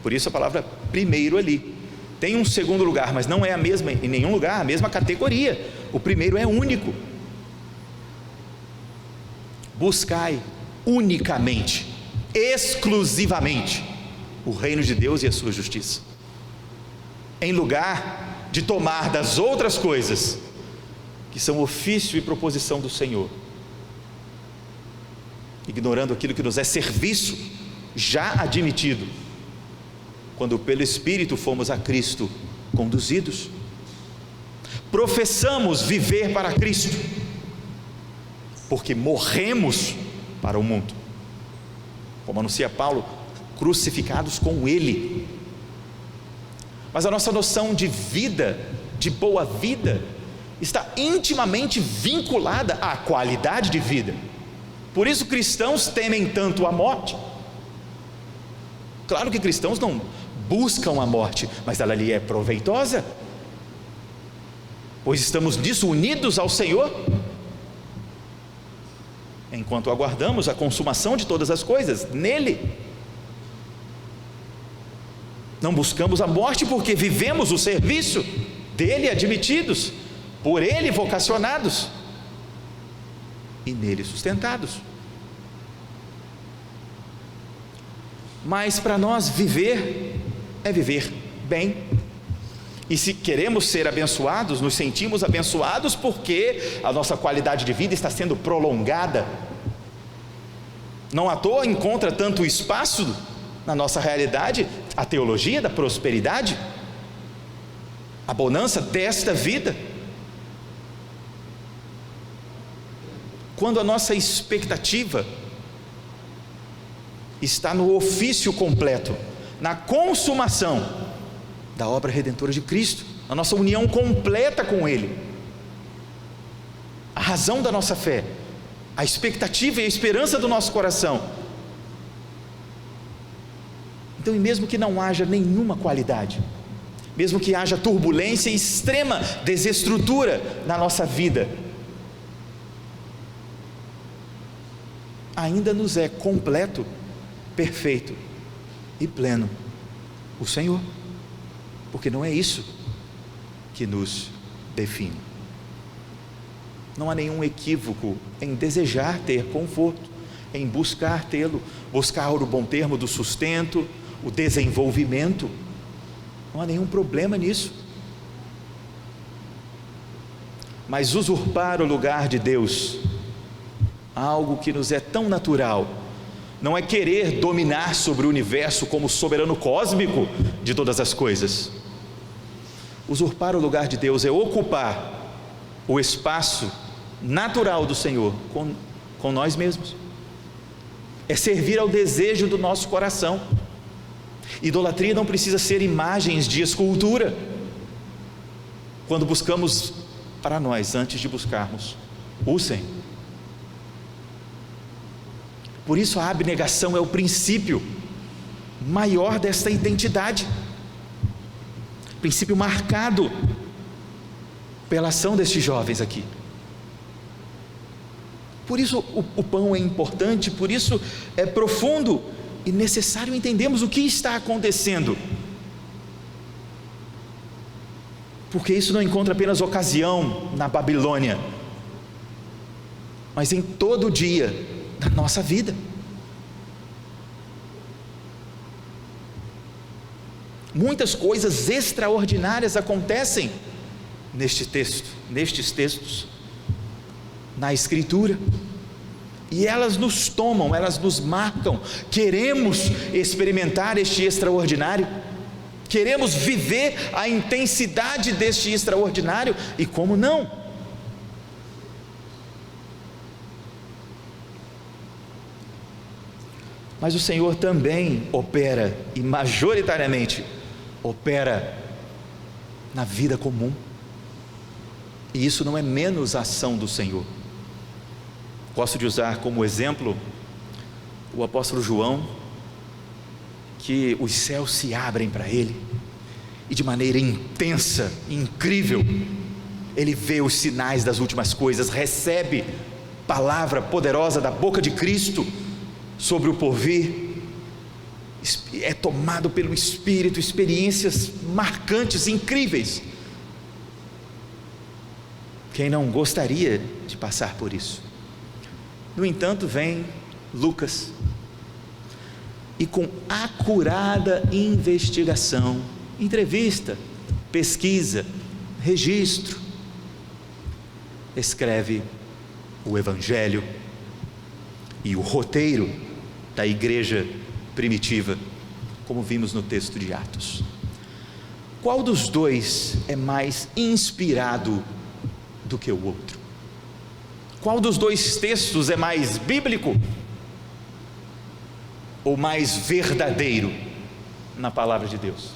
Por isso a palavra primeiro ali. Tem um segundo lugar, mas não é a mesma em nenhum lugar, a mesma categoria. O primeiro é único. Buscai unicamente, exclusivamente o reino de Deus e a sua justiça, em lugar de tomar das outras coisas que são ofício e proposição do Senhor, ignorando aquilo que nos é serviço já admitido, quando pelo Espírito fomos a Cristo conduzidos. Professamos viver para Cristo, porque morremos para o mundo, como anuncia Paulo, crucificados com Ele. Mas a nossa noção de vida, de boa vida, está intimamente vinculada à qualidade de vida. Por isso cristãos temem tanto a morte. Claro que cristãos não buscam a morte, mas ela lhe é proveitosa, pois estamos nisso unidos ao Senhor, enquanto aguardamos a consumação de todas as coisas nele. Não buscamos a morte porque vivemos o serviço dele, admitidos por ele, vocacionados e nele sustentados. Mas para nós viver é viver bem. E se queremos ser abençoados, nos sentimos abençoados porque a nossa qualidade de vida está sendo prolongada. Não à toa encontra tanto espaço na nossa realidade a teologia da prosperidade, a bonança desta vida. Quando a nossa expectativa está no ofício completo, na consumação da obra redentora de Cristo, na nossa união completa com Ele, a razão da nossa fé, a expectativa e a esperança do nosso coração. Então, e mesmo que não haja nenhuma qualidade, mesmo que haja turbulência e extrema desestrutura na nossa vida, ainda nos é completo, perfeito e pleno o Senhor, porque não é isso que nos define. Não há nenhum equívoco em desejar ter conforto, em buscar tê-lo, buscar o bom termo do sustento, o desenvolvimento. Não há nenhum problema nisso. Mas usurpar o lugar de Deus, algo que nos é tão natural, não é querer dominar sobre o universo como soberano cósmico de todas as coisas. Usurpar o lugar de Deus é ocupar o espaço natural do Senhor com nós mesmos, é servir ao desejo do nosso coração. Idolatria não precisa ser imagens de escultura, quando buscamos para nós, antes de buscarmos o Senhor. Por isso a abnegação é o princípio maior desta identidade, princípio marcado pela ação destes jovens aqui. Por isso o pão é importante, por isso é profundo e necessário entendermos o que está acontecendo. Porque isso não encontra apenas ocasião na Babilônia, mas em todo dia da nossa vida. Muitas coisas extraordinárias acontecem nestes textos, na Escritura, e elas nos tomam, elas nos marcam. Queremos experimentar este extraordinário, queremos viver a intensidade deste extraordinário, e como não? Mas o Senhor também opera, e majoritariamente opera na vida comum, e isso não é menos a ação do Senhor. Gosto de usar como exemplo o apóstolo João, que os céus se abrem para ele, e de maneira intensa, incrível, ele vê os sinais das últimas coisas, recebe palavra poderosa da boca de Cristo sobre o porvir, é tomado pelo Espírito, experiências marcantes, incríveis. Quem não gostaria de passar por isso? No entanto, vem Lucas, e com acurada investigação, entrevista, pesquisa, registro, escreve o Evangelho e o roteiro da igreja primitiva, como vimos no texto de Atos. Qual dos dois é mais inspirado do que o outro? Qual dos dois textos é mais bíblico ou mais verdadeiro na palavra de Deus?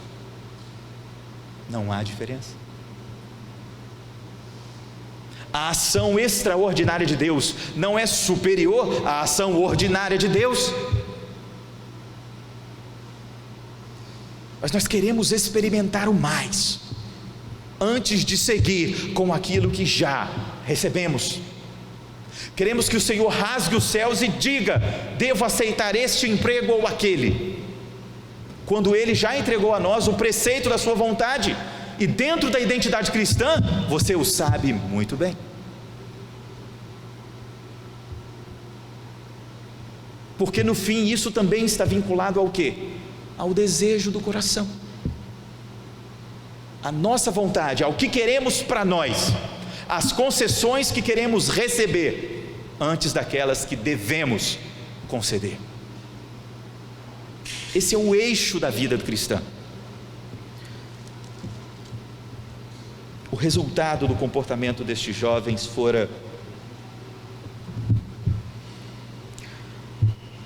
Não há diferença. A ação extraordinária de Deus não é superior à ação ordinária de Deus, mas nós queremos experimentar o mais, antes de seguir com aquilo que já recebemos. Queremos que o Senhor rasgue os céus e diga: devo aceitar este emprego ou aquele, quando Ele já entregou a nós o preceito da sua vontade, e dentro da identidade cristã, você o sabe muito bem. Porque no fim isso também está vinculado ao quê? Ao desejo do coração, a nossa vontade, ao que queremos para nós, as concessões que queremos receber, antes daquelas que devemos conceder. Esse é o eixo da vida do cristão. O resultado do comportamento destes jovens fora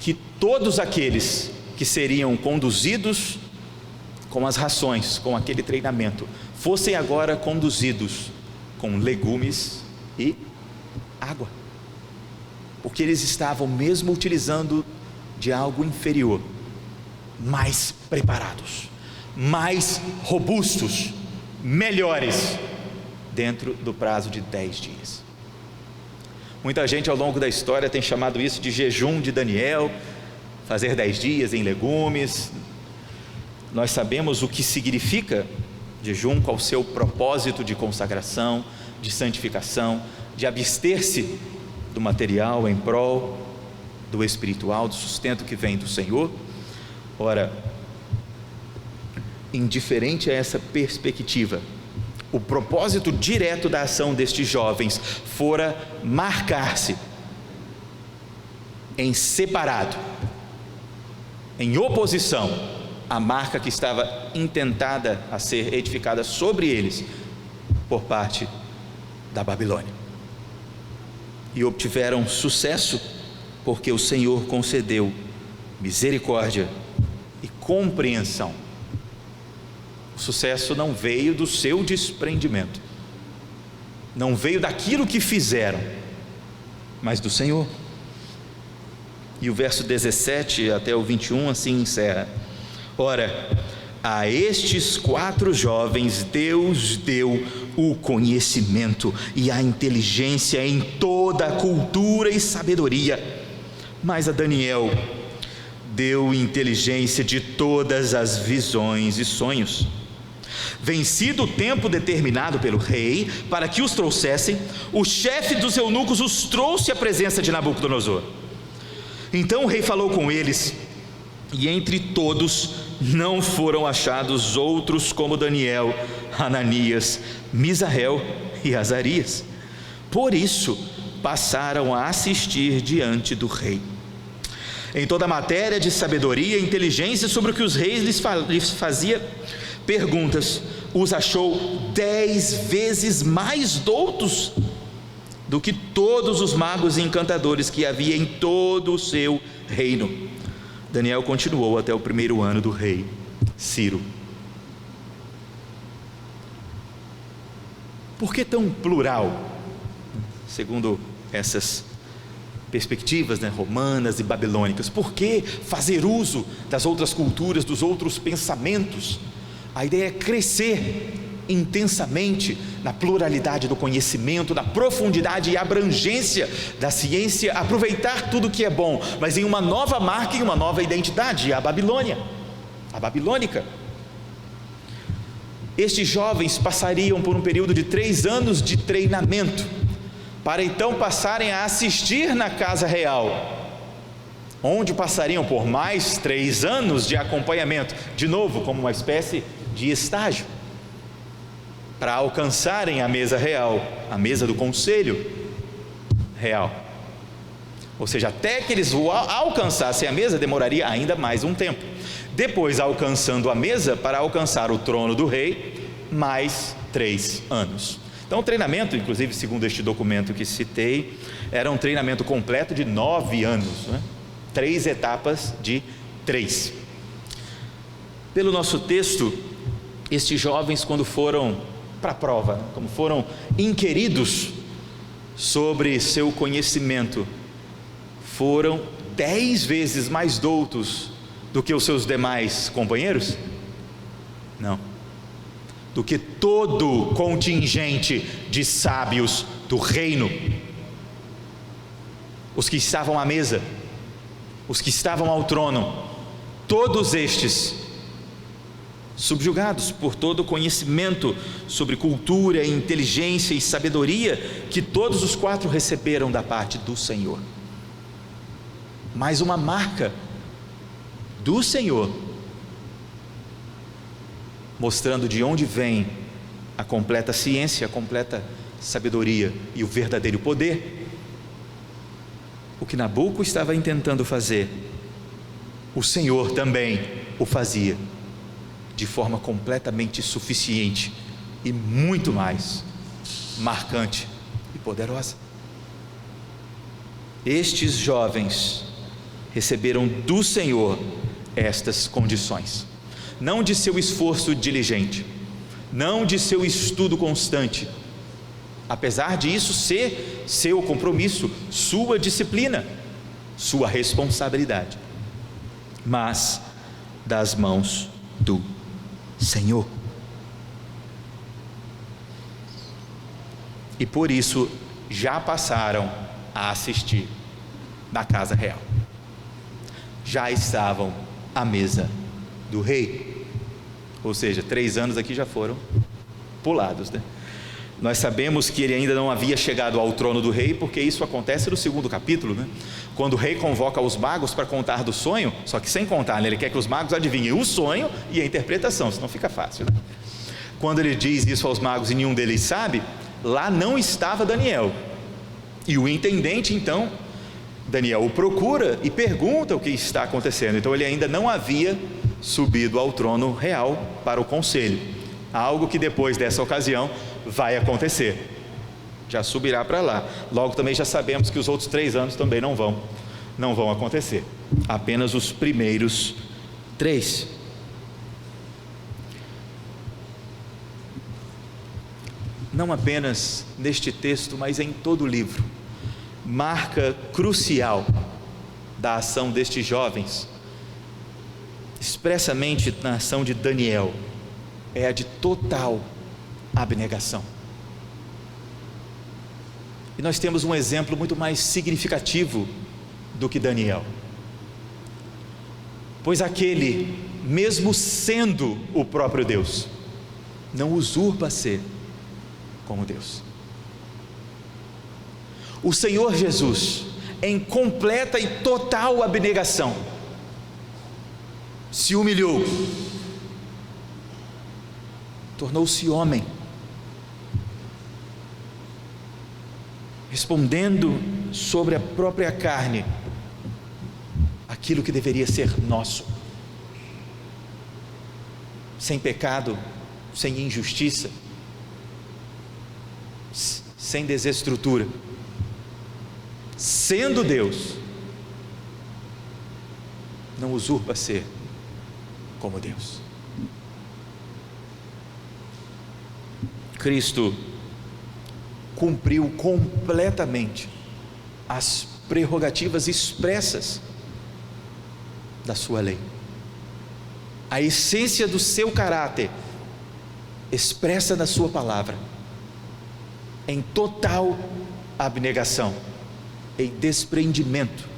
que todos aqueles que seriam conduzidos com as rações, com aquele treinamento, fossem agora conduzidos com legumes e água, porque eles estavam mesmo utilizando de algo inferior, mais preparados, mais robustos, melhores, dentro do prazo de 10 dias. Muita gente ao longo da história tem chamado isso de jejum de Daniel, fazer 10 dias em legumes. Nós sabemos o que significa jejum, qual o seu propósito de consagração, de santificação, de abster-se do material em prol do espiritual, do sustento que vem do Senhor. Ora, indiferente a essa perspectiva, o propósito direto da ação destes jovens fora marcar-se em separado, em oposição à marca que estava intentada a ser edificada sobre eles por parte da Babilônia. E obtiveram sucesso porque o Senhor concedeu misericórdia e compreensão. O sucesso não veio do seu desprendimento, não veio daquilo que fizeram, mas do Senhor. E o verso 17 até o 21 assim encerra: ora, A estes 4 jovens Deus deu o conhecimento e a inteligência em toda a cultura e sabedoria, mas a Daniel deu inteligência de todas as visões e sonhos. Vencido o tempo determinado pelo rei para que os trouxessem, o chefe dos eunucos os trouxe à presença de Nabucodonosor. Então o rei falou com eles, e entre todos não foram achados outros como Daniel, Ananias, Misael e Azarias. Por isso passaram a assistir diante do rei. Em toda a matéria de sabedoria e inteligência sobre o que os reis lhes fazia perguntas, os achou 10 vezes mais doutos do que todos os magos e encantadores que havia em todo o seu reino. Daniel continuou até o 1º ano do rei Ciro. Por que tão plural? Segundo essas perspectivas, romanas e babilônicas, por que fazer uso das outras culturas, dos outros pensamentos? A ideia é crescer intensamente na pluralidade do conhecimento, na profundidade e abrangência da ciência, aproveitar tudo que é bom, mas em uma nova marca e uma nova identidade, a Babilônia, a babilônica. Estes jovens passariam por um período de 3 anos de treinamento, para então passarem a assistir na casa real, onde passariam por mais 3 anos de acompanhamento, de novo como uma espécie de estágio, para alcançarem a mesa real, a mesa do conselho real. Ou seja, até que eles alcançassem a mesa, demoraria ainda mais um tempo. Depois, alcançando a mesa, para alcançar o trono do rei, mais 3 anos. Então o treinamento, inclusive segundo este documento que citei, era um treinamento completo de 9 anos, 3 etapas de 3. Pelo nosso texto, estes jovens, quando foram para a prova, como foram inquiridos sobre seu conhecimento, foram 10 vezes mais doutos do que os seus demais companheiros? Não, do que todo o contingente de sábios do reino, os que estavam à mesa, os que estavam ao trono, todos estes subjugados por todo o conhecimento sobre cultura, inteligência e sabedoria que todos os 4 receberam da parte do Senhor. Mais uma marca do Senhor, mostrando de onde vem a completa ciência, a completa sabedoria e o verdadeiro poder. O que Nabuco estava intentando fazer, o Senhor também o fazia de forma completamente suficiente e muito mais marcante e poderosa. Estes jovens receberam do Senhor estas condições, não de seu esforço diligente, não de seu estudo constante, apesar de isso ser seu compromisso, sua disciplina, sua responsabilidade, mas das mãos do Senhor. E por isso já passaram a assistir na casa real, já estavam à mesa do rei. Ou seja, 3 anos aqui já foram pulados, Nós sabemos que ele ainda não havia chegado ao trono do rei, porque isso acontece no 2º capítulo, quando o rei convoca os magos para contar do sonho, só que sem contar, ele quer que os magos adivinhem o sonho e a interpretação, senão fica fácil, Quando ele diz isso aos magos e nenhum deles sabe, lá não estava Daniel, e o intendente então, Daniel o procura e pergunta o que está acontecendo. Então ele ainda não havia subido ao trono real para o conselho, algo que depois dessa ocasião vai acontecer, já subirá para lá. Logo também já sabemos que os outros 3 anos também não vão acontecer, apenas os primeiros 3. Não apenas neste texto, mas em todo o livro, marca crucial da ação destes jovens expressamente na ação de Daniel, é a de total abnegação. E nós temos um exemplo muito mais significativo do que Daniel, pois aquele, mesmo sendo o próprio Deus, não usurpa ser como Deus. O Senhor Jesus, em completa e total abnegação, se humilhou, tornou-se homem, respondendo sobre a própria carne aquilo que deveria ser nosso, sem pecado, sem injustiça, sem desestrutura, sendo Deus, não usurpa ser como Deus. Cristo cumpriu completamente as prerrogativas expressas da sua lei, a essência do seu caráter expressa na sua palavra, em total abnegação, em desprendimento,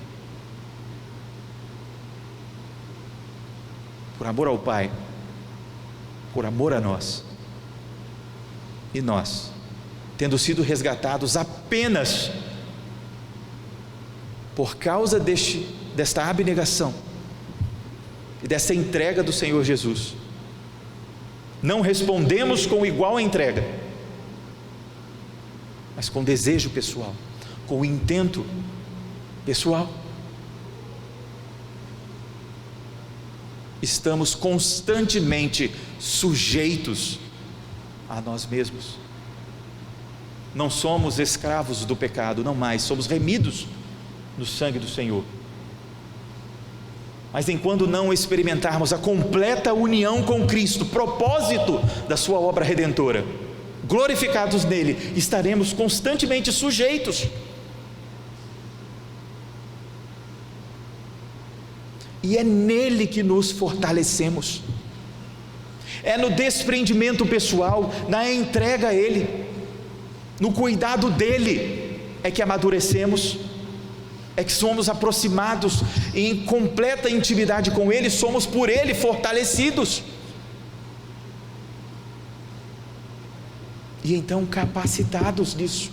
por amor ao Pai, por amor a nós. E nós, tendo sido resgatados apenas por causa desta abnegação e dessa entrega do Senhor Jesus, não respondemos com igual entrega, mas com desejo pessoal, com intento pessoal. Estamos constantemente sujeitos a nós mesmos. Não somos escravos do pecado, não mais, somos remidos no sangue do Senhor. Mas enquanto não experimentarmos a completa união com Cristo, propósito da sua obra redentora, glorificados nele, estaremos constantemente sujeitos. E é nele que nos fortalecemos, é no desprendimento pessoal, na entrega a ele, no cuidado dele, é que amadurecemos, é que somos aproximados em completa intimidade com ele, somos por ele fortalecidos, e então capacitados nisso,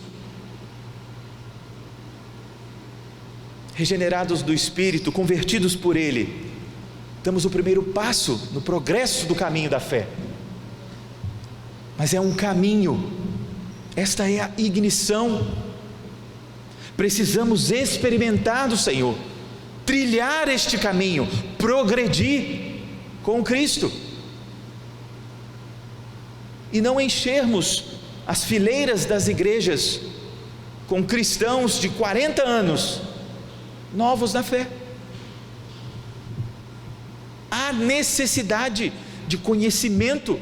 regenerados do Espírito, convertidos por ele, damos o primeiro passo no progresso do caminho da fé. Mas é um caminho, esta é a ignição. Precisamos experimentar do Senhor, trilhar este caminho, progredir com Cristo, e não enchermos as fileiras das igrejas com cristãos de 40 anos novos na fé. Há necessidade de conhecimento,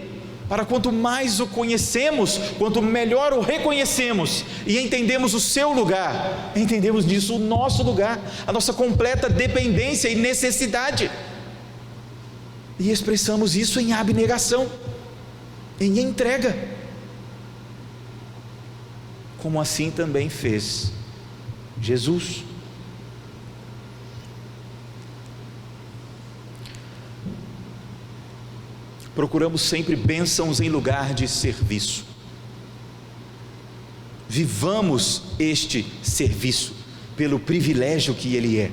para quanto mais o conhecemos, quanto melhor o reconhecemos e entendemos o seu lugar, entendemos nisso o nosso lugar, a nossa completa dependência e necessidade, e expressamos isso em abnegação, em entrega, como assim também fez Jesus. Procuramos sempre bênçãos em lugar de serviço. Vivamos este serviço pelo privilégio que ele é,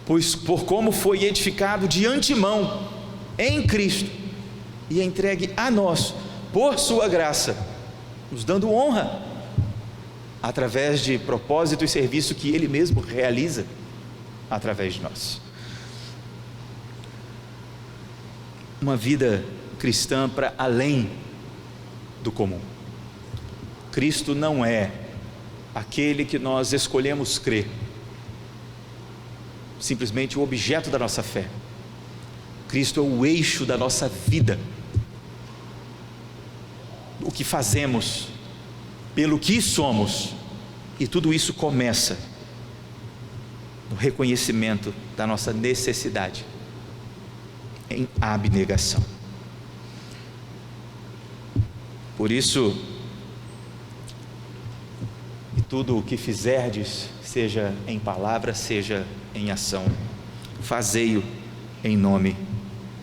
pois por como foi edificado de antemão em Cristo e entregue a nós por sua graça, nos dando honra através de propósito e serviço que ele mesmo realiza através de nós. Uma vida cristã para além do comum. Cristo não é aquele que nós escolhemos crer, simplesmente o objeto da nossa fé. Cristo é o eixo da nossa vida, o que fazemos, pelo que somos, e tudo isso começa no reconhecimento da nossa necessidade em abnegação. Por isso, e tudo o que fizerdes, seja em palavra, seja em ação, fazei-o em nome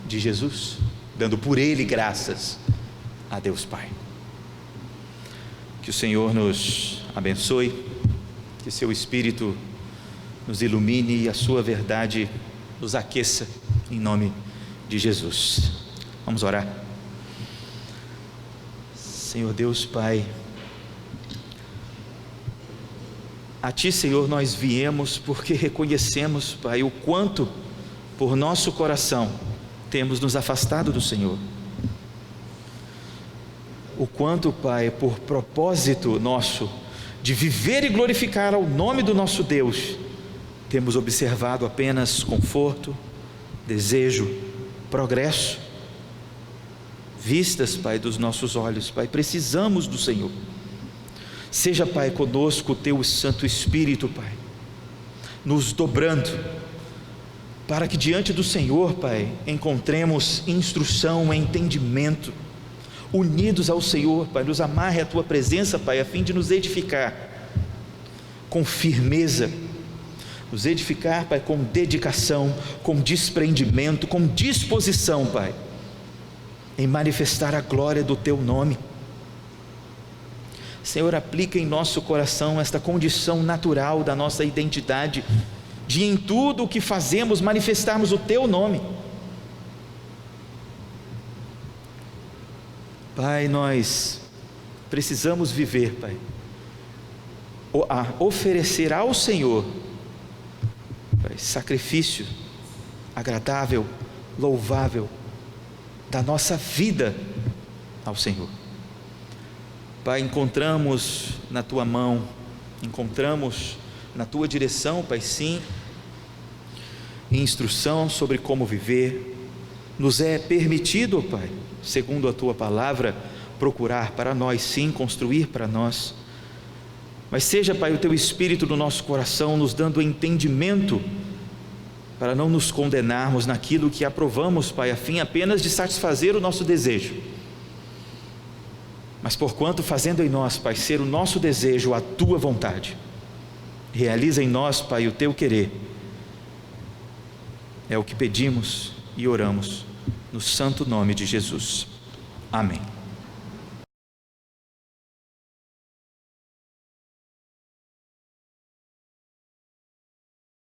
de Jesus, dando por Ele graças a Deus Pai. Que o Senhor nos abençoe, que seu Espírito nos ilumine e a sua verdade nos aqueça, em nome de Jesus. Vamos orar. Senhor Deus Pai, a Ti, Senhor, nós viemos porque reconhecemos, Pai, o quanto por nosso coração temos nos afastado do Senhor. O quanto, Pai, por propósito nosso de viver e glorificar ao nome do nosso Deus, temos observado apenas conforto, desejo, progresso, vistas, Pai, dos nossos olhos. Pai, precisamos do Senhor. Seja, Pai, conosco o Teu Santo Espírito, Pai, nos dobrando, para que diante do Senhor, Pai, encontremos instrução, entendimento, unidos ao Senhor, Pai, nos amarre à Tua presença, Pai, a fim de nos edificar com firmeza, nos edificar, Pai, com dedicação, com desprendimento, com disposição, Pai, em manifestar a glória do Teu nome. Senhor, aplica em nosso coração esta condição natural da nossa identidade, de em tudo o que fazemos manifestarmos o Teu nome. Pai, nós precisamos viver, Pai, a oferecer ao Senhor, Pai, sacrifício agradável, louvável, da nossa vida ao Senhor. Pai, encontramos na Tua mão, encontramos na Tua direção, Pai, sim, instrução sobre como viver. Nos é permitido, Pai, segundo a Tua palavra, procurar para nós, sim, construir para nós. Mas seja, Pai, o Teu Espírito no nosso coração, nos dando entendimento, para não nos condenarmos naquilo que aprovamos, Pai, a fim apenas de satisfazer o nosso desejo. Mas porquanto fazendo em nós, Pai, ser o nosso desejo a Tua vontade, realiza em nós, Pai, o Teu querer. É o que pedimos e oramos, no santo nome de Jesus. Amém.